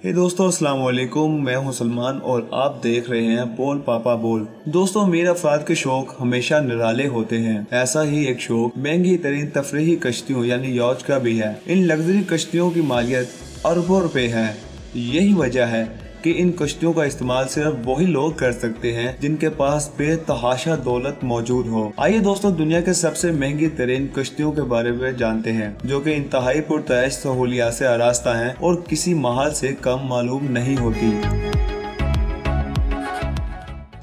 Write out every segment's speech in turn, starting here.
दोस्तों अस्सलाम वालेकुम, मैं हूं सलमान और आप देख रहे हैं बोल पापा बोल। दोस्तों मीर अफराद के शौक हमेशा निराले होते हैं। ऐसा ही एक शौक महंगी तरीन तफरीही कश्तियों यानी यॉच का भी है। इन लग्जरी कश्तियों की मालियत अरबों रुपए है। यही वजह है कि इन कश्तियों का इस्तेमाल सिर्फ वही लोग कर सकते हैं जिनके पास बेतहाशा दौलत मौजूद हो। आइए दोस्तों दुनिया के सबसे महंगी तरीन कश्तियों के बारे में जानते हैं, जो कि इंतहाई पुरतैश सहूलियात से आरास्ता हैं और किसी महल से कम मालूम नहीं होती।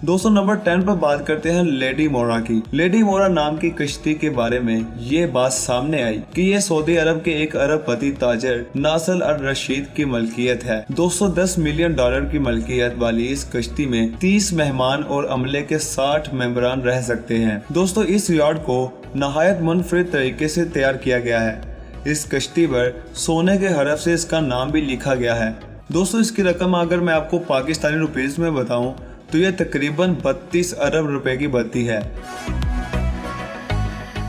दोस्तों नंबर 10 पर बात करते हैं लेडी मोरा की। लेडी मोरा नाम की कश्ती के बारे में ये बात सामने आई कि ये सऊदी अरब के एक अरबपति ताजर नासल अल रशीद की मलकियत है। 210 मिलियन डॉलर की मलकियत वाली इस कश्ती में 30 मेहमान और अमले के 60 मेंबरान रह सकते हैं। दोस्तों इस यार्ड को नहायत मुनफरिद तरीके से तैयार किया गया है। इस कश्ती पर सोने के हरफ से इसका नाम भी लिखा गया है। दोस्तों इसकी रकम अगर मैं आपको पाकिस्तानी रुपीज में बताऊं तो यह तकरीबन 32 अरब रुपए की बनती है।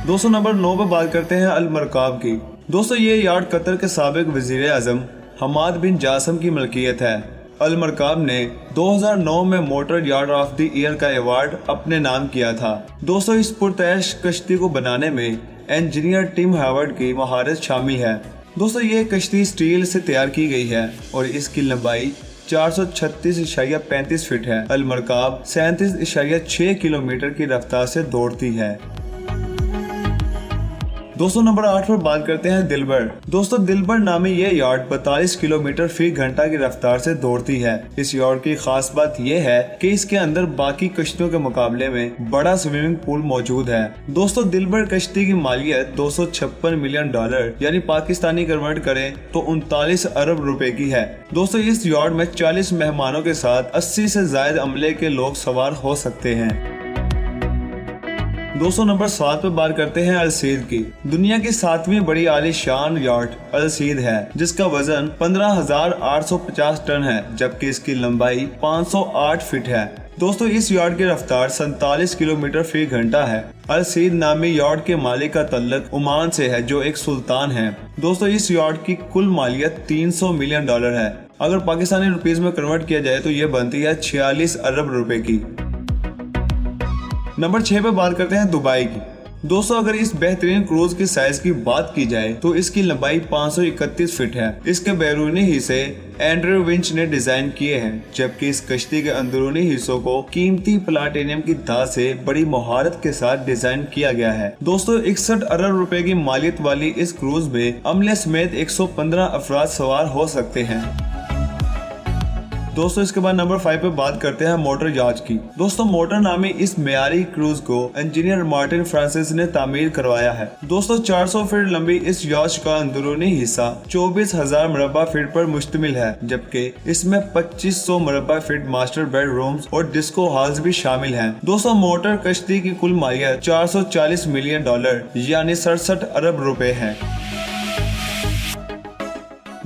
दोस्तों नंबर 9 पर बात करते हैं अल मरकाब की। दोस्तों ये यार्ड कतर के साबिक वजीर आजम हमाद बिन जासम की मलकियत है। अल मरकाब ने 2009 में motor yard of the year का अवार्ड अपने नाम किया था। दोस्तों इस पुरतैश कश्ती को बनाने में इंजीनियर टिम हावर्ड की महारत शामिल है। दोस्तों ये कश्ती स्टील से तैयार की गई है और इसकी लंबाई 436.35 फीट है। अल मरकाब 37.6 किलोमीटर की रफ्तार से दौड़ती है। दोस्तों नंबर 8 पर बात करते हैं दिलबर। दोस्तों दिलबर नामी ये यार्ड 42 किलोमीटर फी घंटा की रफ्तार से दौड़ती है। इस यार्ड की खास बात यह है कि इसके अंदर बाकी कश्तियों के मुकाबले में बड़ा स्विमिंग पूल मौजूद है। दोस्तों दिलबर कश्ती की मालियत 256 मिलियन डॉलर यानी पाकिस्तानी कन्वर्ट करें तो 39 अरब रुपए की है। दोस्तों इस यार्ड में 40 मेहमानों के साथ 80 से ज्यादा अमले के लोग सवार हो सकते हैं। दोस्तों नंबर 7 पे बात करते हैं अलसीद की। दुनिया की 7वीं बड़ी आलीशान यार्ड अलसीद है, जिसका वजन 15,850 टन है, जबकि इसकी लंबाई 508 फीट है। दोस्तों इस यार्ड की रफ्तार 47 किलोमीटर फी घंटा है। अलसीद नामी यार्ड के मालिक का तल्लुक ओमान से है, जो एक सुल्तान है। दोस्तों इस यार्ड की कुल मालियत 300 मिलियन डॉलर है। अगर पाकिस्तानी रुपीज में कन्वर्ट किया जाए तो ये बनती है 46 अरब रुपए की। नंबर 6 पे बात करते हैं दुबई की। दोस्तों अगर इस बेहतरीन क्रूज की साइज की बात की जाए तो इसकी लंबाई 531 फीट है। इसके बैरूनी हिस्से एंड्रयू विंच ने डिजाइन किए हैं, जबकि इस कश्ती के अंदरूनी हिस्सों को कीमती प्लाटिनियम की धात से बड़ी महारत के साथ डिजाइन किया गया है। दोस्तों 61 अरब रुपए की मालियत वाली इस क्रूज में अमले समेत 115 अफराद सवार हो सकते हैं। दोस्तों इसके बाद नंबर 5 पे बात करते हैं मोटर याच की। दोस्तों मोटर नामी इस मेयारी क्रूज को इंजीनियर मार्टिन फ्रांसिस ने तामीर करवाया है। दोस्तों 400 फीट लंबी इस याच का अंदरूनी हिस्सा 24,000 मुरब्बा फीट पर मुश्तमिल है, जबकि इसमें 2500 मुरब्बा फीट मास्टर बेडरूम्स और डिस्को हॉल्स भी शामिल हैं। दोस्तों मोटर कश्ती की कुल मालियत 440 मिलियन डॉलर यानी 67 अरब रुपए है।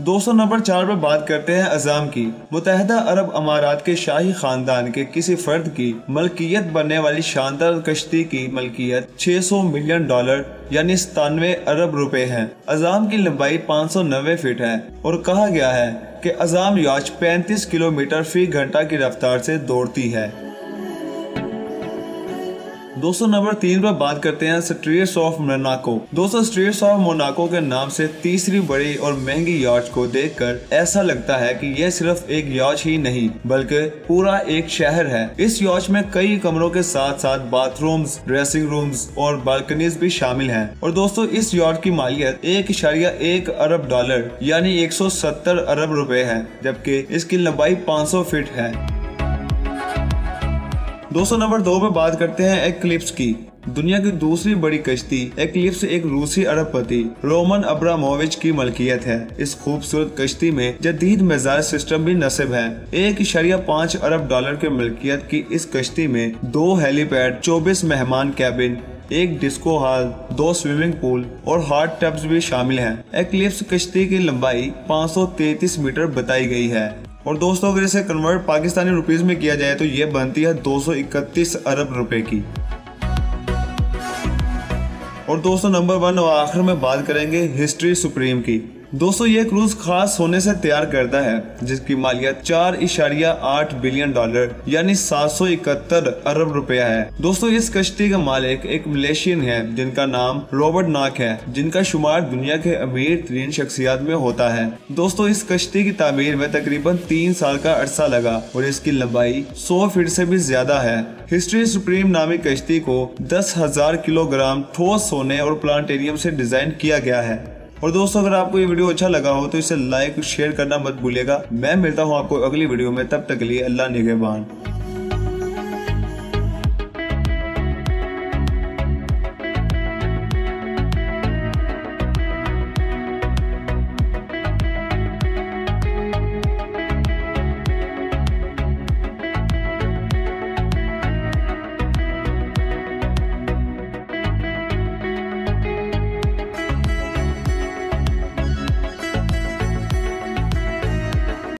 दोस्तों नंबर 4 पर बात करते हैं अजाम की। मुत्तहिदा अरब अमारात के शाही खानदान के किसी फर्द की मलकियत बनने वाली शानदार कश्ती की मलकियत 600 मिलियन डॉलर यानी 97 अरब रुपए है। अजाम की लंबाई 590 फीट है और कहा गया है कि अजाम याच 35 किलोमीटर फी घंटा की रफ्तार से दौड़ती है। दोस्तों नंबर 3 पर बात करते हैं स्ट्रीट्स ऑफ मोनाको। दोस्तों स्ट्रीट्स ऑफ मोनाको के नाम से तीसरी बड़ी और महंगी याच को देखकर ऐसा लगता है कि यह सिर्फ एक याच ही नहीं बल्कि पूरा एक शहर है। इस याच में कई कमरों के साथ साथ बाथरूम्स, ड्रेसिंग रूम्स और बालकनीज भी शामिल हैं। और दोस्तों इस याच की मालियत 1.1 अरब डॉलर यानी 170 अरब रुपए है, जबकि इसकी लंबाई 500 फीट है। दोस्तों नंबर 2 पे बात करते हैं एक्लिप्स की। दुनिया की दूसरी बड़ी कश्ती एक्लिप्स एक रूसी अरबपति रोमन अब्रामोविच की मलकियत है। इस खूबसूरत कश्ती में जदीद मिजाज सिस्टम भी नस्ब है। 1.5 अरब डॉलर के मलकियत की इस कश्ती में 2 हेलीपैड, 24 मेहमान कैबिन, एक डिस्को हॉल, 2 स्विमिंग पूल और हॉट टब्स भी शामिल हैं। एक्लिप्स कश्ती की लंबाई 533 मीटर बताई गई है। और दोस्तों अगर इसे कन्वर्ट पाकिस्तानी रुपीस में किया जाए तो ये बनती है 231 अरब रुपए की। और दोस्तों नंबर 1 और आखिर में बात करेंगे हिस्ट्री सुप्रीम की। दोस्तों ये क्रूज खास सोने से तैयार करता है जिसकी मालियत 4.8 बिलियन डॉलर यानी 771 अरब रुपया है। दोस्तों इस कश्ती का मालिक एक मलेशियन है जिनका नाम रॉबर्ट नाक है, जिनका शुमार दुनिया के अमीर तरीन शख्सियात में होता है। दोस्तों इस कश्ती की तामीर में तकरीबन 3 साल का अरसा लगा और इसकी लंबाई 100 फीट से भी ज्यादा है। हिस्ट्री सुप्रीम नामी कश्ती को 10,000 किलोग्राम ठोस सोने और प्लांटेरियम से डिजाइन किया गया है। और दोस्तों अगर आपको ये वीडियो अच्छा लगा हो तो इसे लाइक शेयर करना मत भूलिएगा। मैं मिलता हूँ आपको अगली वीडियो में, तब तक के लिए अल्लाह निगहबान।